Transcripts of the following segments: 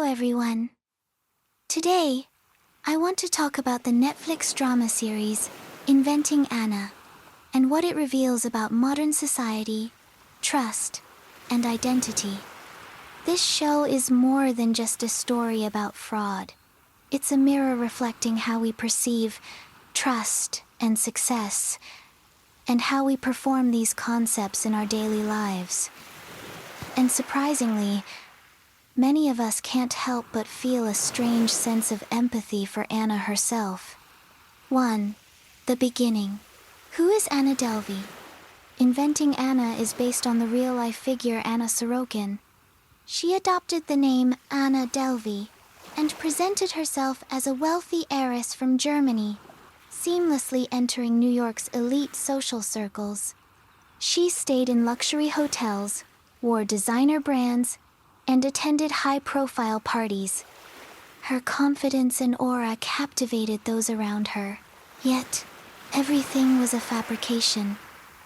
everyone. Today, I want to talk about the Netflix drama series, Inventing Anna, and what it reveals about modern society, trust, and identity. This show is more than just a story about fraud. It's a mirror reflecting how we perceive trust and success, and how we perform these concepts in our daily lives. And surprisingly, many of us can't help but feel a strange sense of empathy for Anna herself. 1. The beginning. Who is Anna Delvey? Inventing Anna is based on the real-life figure Anna Sorokin. She adopted the name Anna Delvey and presented herself as a wealthy heiress from Germany, seamlessly entering New York's elite social circles. She stayed in luxury hotels, wore designer brands, and attended high-profile parties. Her confidence and aura captivated those around her. Yet, everything was a fabrication.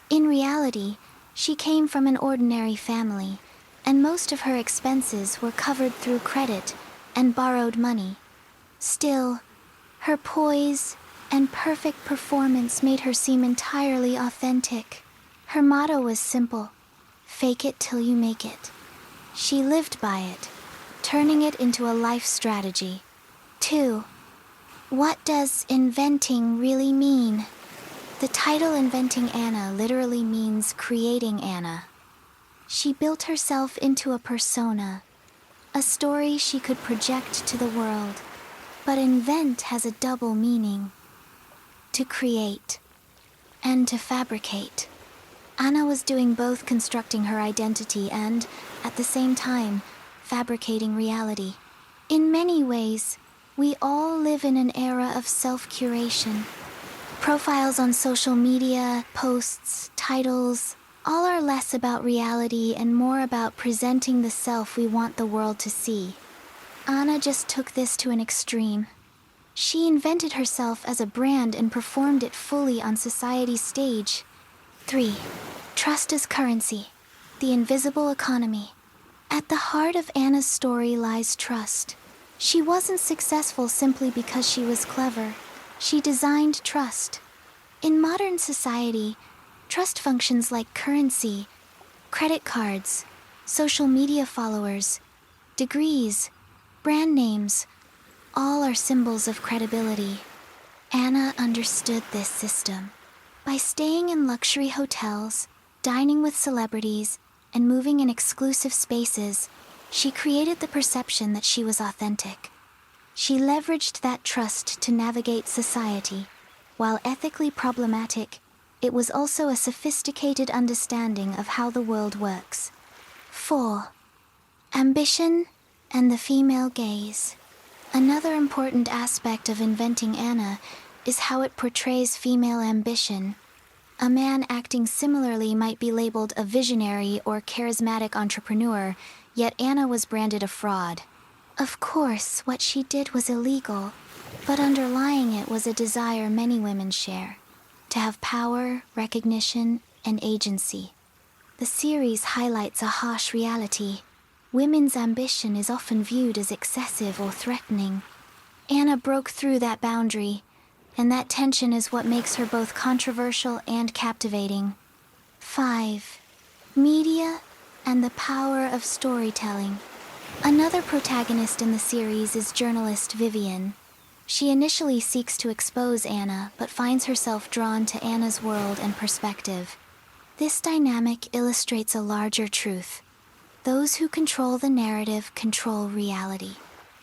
In reality, she came from an ordinary family, and most of her expenses were covered through credit and borrowed money. Still, her poise and perfect performance made her seem entirely authentic. Her motto was simple: fake it till you make it. She lived by it, turning it into a life strategy. 2. What does inventing really mean? The title Inventing Anna literally means creating Anna. She built herself into a persona, a story she could project to the world. But invent has a double meaning: to create and to fabricate. Anna was doing both, constructing her identity and, at the same time, fabricating reality. In many ways, we all live in an era of self-curation. Profiles on social media, posts, titles, all are less about reality and more about presenting the self we want the world to see. Anna just took this to an extreme. She invented herself as a brand and performed it fully on society's stage. 3. Trust as currency. The invisible economy. At the heart of Anna's story lies trust. She wasn't successful simply because she was clever. She designed trust. In modern society, trust functions like currency, credit cards, social media followers, degrees, brand names. All are symbols of credibility. Anna understood this system. By staying in luxury hotels, dining with celebrities, and moving in exclusive spaces, she created the perception that she was authentic. She leveraged that trust to navigate society. While ethically problematic, it was also a sophisticated understanding of how the world works. 4. Ambition and the female gaze. Another important aspect of Inventing Anna is how it portrays female ambition. A man acting similarly might be labeled a visionary or charismatic entrepreneur, yet Anna was branded a fraud. Of course, what she did was illegal, but underlying it was a desire many women share: to have power, recognition, and agency. The series highlights a harsh reality. Women's ambition is often viewed as excessive or threatening. Anna broke through that boundary, and that tension is what makes her both controversial and captivating. 5. Media and the power of storytelling. Another protagonist in the series is journalist Vivian. She initially seeks to expose Anna, but finds herself drawn to Anna's world and perspective. This dynamic illustrates a larger truth: those who control the narrative control reality.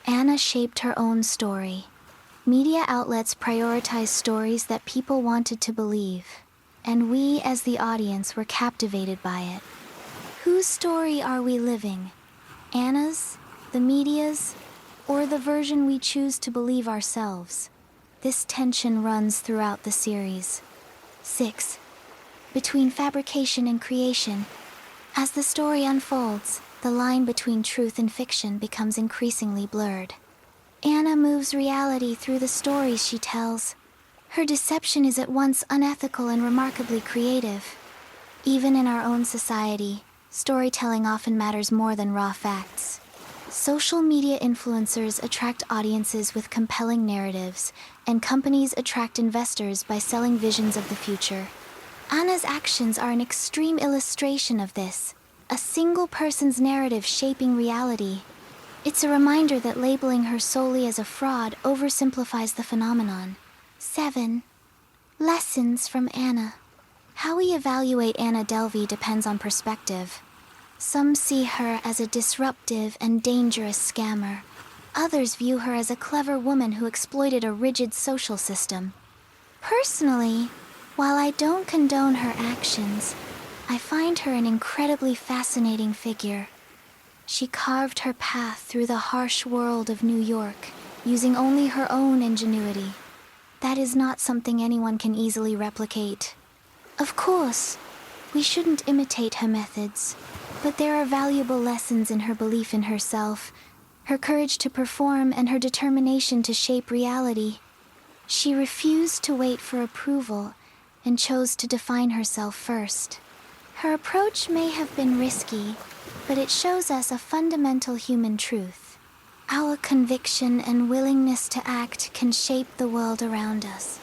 Anna shaped her own story. Media outlets prioritized stories that people wanted to believe, and we as the audience were captivated by it. Whose story are we living? Anna's, the media's, or the version we choose to believe ourselves? This tension runs throughout the series. 6. Between fabrication and creation. As the story unfolds, the line between truth and fiction becomes increasingly blurred. Anna moves reality through the stories she tells. Her deception is at once unethical and remarkably creative. Even in our own society, storytelling often matters more than raw facts. Social media influencers attract audiences with compelling narratives, and companies attract investors by selling visions of the future. Anna's actions are an extreme illustration of this, a single person's narrative shaping reality. It's a reminder that labeling her solely as a fraud oversimplifies the phenomenon. 7. Lessons from Anna. How we evaluate Anna Delvey depends on perspective. Some see her as a disruptive and dangerous scammer. Others view her as a clever woman who exploited a rigid social system. Personally, while I don't condone her actions, I find her an incredibly fascinating figure. She carved her path through the harsh world of New York, using only her own ingenuity. That is not something anyone can easily replicate. Of course, we shouldn't imitate her methods, but there are valuable lessons in her belief in herself, her courage to perform, and her determination to shape reality. She refused to wait for approval and chose to define herself first. Her approach may have been risky, but it shows us a fundamental human truth. Our conviction and willingness to act can shape the world around us.